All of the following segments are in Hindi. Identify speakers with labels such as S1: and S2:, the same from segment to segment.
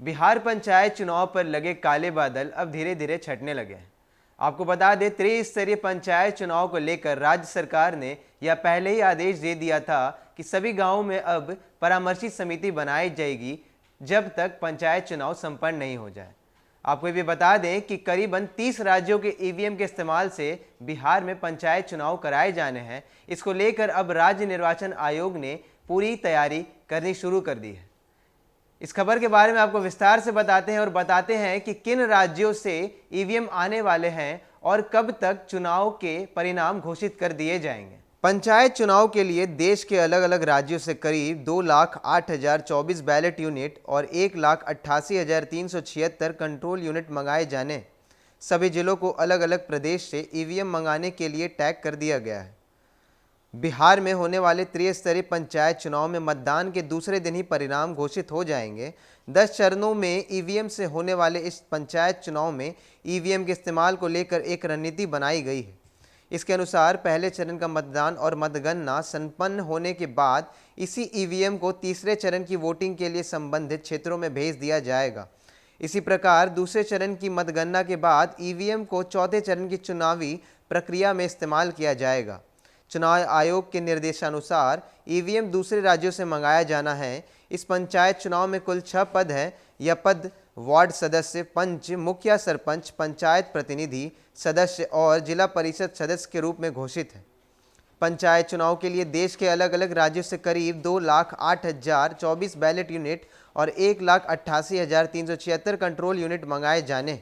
S1: बिहार पंचायत चुनाव पर लगे काले बादल अब धीरे धीरे छटने लगे हैं। आपको बता दें, त्रिस्तरीय पंचायत चुनाव को लेकर राज्य सरकार ने यह पहले ही आदेश दे दिया था कि सभी गांवों में अब परामर्शी समिति बनाई जाएगी जब तक पंचायत चुनाव संपन्न नहीं हो जाए। आपको ये भी बता दें कि करीबन 30 राज्यों के ईवीएम के इस्तेमाल से बिहार में पंचायत चुनाव कराए जाने हैं। इसको लेकर अब राज्य निर्वाचन आयोग ने पूरी तैयारी करनी शुरू कर दी है। इस खबर के बारे में आपको विस्तार से बताते हैं और बताते हैं कि किन राज्यों से ईवीएम आने वाले हैं और कब तक चुनाव के परिणाम घोषित कर दिए जाएंगे। पंचायत चुनाव के लिए देश के अलग अलग राज्यों से करीब 2,08,024 बैलेट यूनिट और 1,88,376 कंट्रोल यूनिट मंगाए जाने। सभी जिलों को अलग अलग प्रदेश से ईवीएम मंगाने के लिए टैग कर दिया गया है। बिहार में होने वाले त्रिस्तरीय पंचायत चुनाव में मतदान के दूसरे दिन ही परिणाम घोषित हो जाएंगे। 10 चरणों में ईवीएम से होने वाले इस पंचायत चुनाव में ईवीएम के इस्तेमाल को लेकर एक रणनीति बनाई गई है। इसके अनुसार पहले चरण का मतदान और मतगणना संपन्न होने के बाद इसी ईवीएम को तीसरे चरण की वोटिंग के लिए संबंधित क्षेत्रों में भेज दिया जाएगा। इसी प्रकार दूसरे चरण की मतगणना के बाद ईवीएम को चौथे चरण की चुनावी प्रक्रिया में इस्तेमाल किया जाएगा। चुनाव आयोग के निर्देशानुसार ईवीएम दूसरे राज्यों से मंगाया जाना है। इस पंचायत चुनाव में कुल 6 पद हैं। यह पद वार्ड सदस्य, पंच, मुखिया, सरपंच, पंचायत प्रतिनिधि सदस्य और जिला परिषद सदस्य के रूप में घोषित है। पंचायत चुनाव के लिए देश के अलग अलग राज्यों से करीब 2,08,024 बैलेट यूनिट और 1,88,376 कंट्रोल यूनिट मंगाए जाने।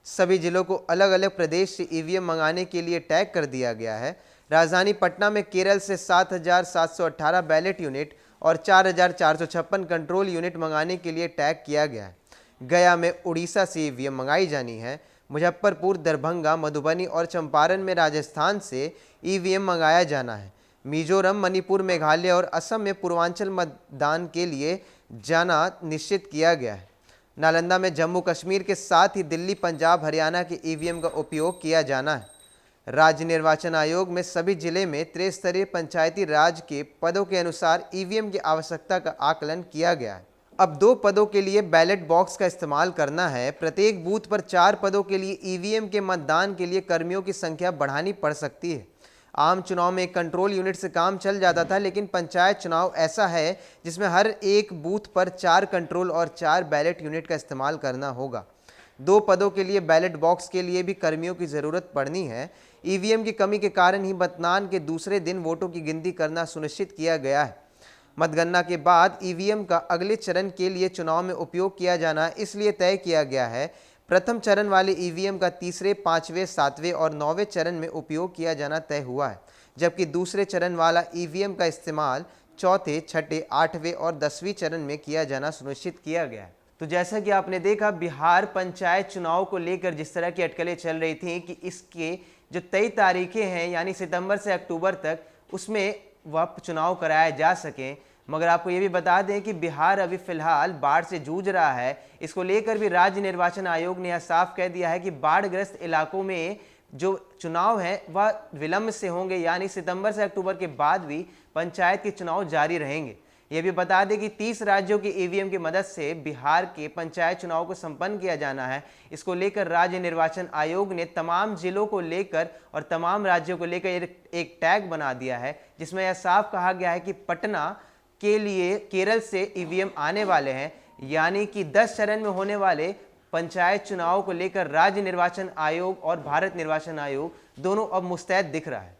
S1: सभी जिलों को अलग अलग प्रदेश से ईवीएम मंगाने के लिए टैग कर दिया गया है। राजधानी पटना में केरल से 7,718 बैलेट यूनिट और 4,456 कंट्रोल यूनिट मंगाने के लिए टैग किया गया है। गया में उड़ीसा से ईवीएम मंगाई जानी है। मुजफ्फरपुर, दरभंगा, मधुबनी और चंपारण में राजस्थान से ईवीएम मंगाया जाना है। मिजोरम, मणिपुर, मेघालय और असम में पूर्वांचल मतदान के लिए जाना निश्चित किया गया है। नालंदा में जम्मू कश्मीर के साथ ही दिल्ली, पंजाब, हरियाणा के ईवीएम का उपयोग किया जाना है। राज्य निर्वाचन आयोग में सभी जिले में त्रिस्तरीय पंचायती राज के पदों के अनुसार ईवीएम की आवश्यकता का आकलन किया गया है। अब 2 पदों के लिए बैलेट बॉक्स का इस्तेमाल करना है। प्रत्येक बूथ पर 4 पदों के लिए ईवीएम के मतदान के लिए कर्मियों की संख्या बढ़ानी पड़ सकती है। आम चुनाव में एक कंट्रोल यूनिट से काम चल जाता था, लेकिन पंचायत चुनाव ऐसा है जिसमें हर एक बूथ पर 4 कंट्रोल और 4 बैलेट यूनिट का इस्तेमाल करना होगा। 2 पदों के लिए बैलेट बॉक्स के लिए भी कर्मियों की ज़रूरत पड़नी है। ईवीएम की कमी के कारण ही मतदान के दूसरे दिन वोटों की गिनती करना सुनिश्चित किया गया है। मतगणना के बाद ईवीएम का अगले चरण के लिए चुनाव में उपयोग किया जाना इसलिए तय किया गया है। प्रथम चरण वाले ईवीएम का तीसरे, 5वें, 7वें और 9वें चरण में उपयोग किया जाना तय हुआ है, जबकि दूसरे चरण वाला ईवीएम का इस्तेमाल चौथे, छठे, 8वें और 10वीं चरण में किया जाना सुनिश्चित किया गया है। तो जैसा कि आपने देखा, बिहार पंचायत चुनाव को लेकर जिस तरह की अटकलें चल रही थी कि इसके जो तय तारीखें हैं यानी सितंबर से अक्टूबर तक, उसमें वह चुनाव कराया जा सके। मगर आपको ये भी बता दें कि बिहार अभी फिलहाल बाढ़ से जूझ रहा है। इसको लेकर भी राज्य निर्वाचन आयोग ने यह साफ कह दिया है कि बाढ़ग्रस्त इलाकों में जो चुनाव है वह विलंब से होंगे, यानी सितंबर से अक्टूबर के बाद भी पंचायत के चुनाव जारी रहेंगे। ये भी बता दें कि 30 राज्यों के ईवीएम की मदद से बिहार के पंचायत चुनाव को संपन्न किया जाना है। इसको लेकर राज्य निर्वाचन आयोग ने तमाम जिलों को लेकर और तमाम राज्यों को लेकर एक टैग बना दिया है, जिसमें यह साफ कहा गया है कि पटना के लिए केरल से ईवीएम आने वाले हैं, यानी कि 10 चरण में होने वाले पंचायत चुनाव को लेकर राज्य निर्वाचन आयोग और भारत निर्वाचन आयोग दोनों अब मुस्तैद दिख रहा है।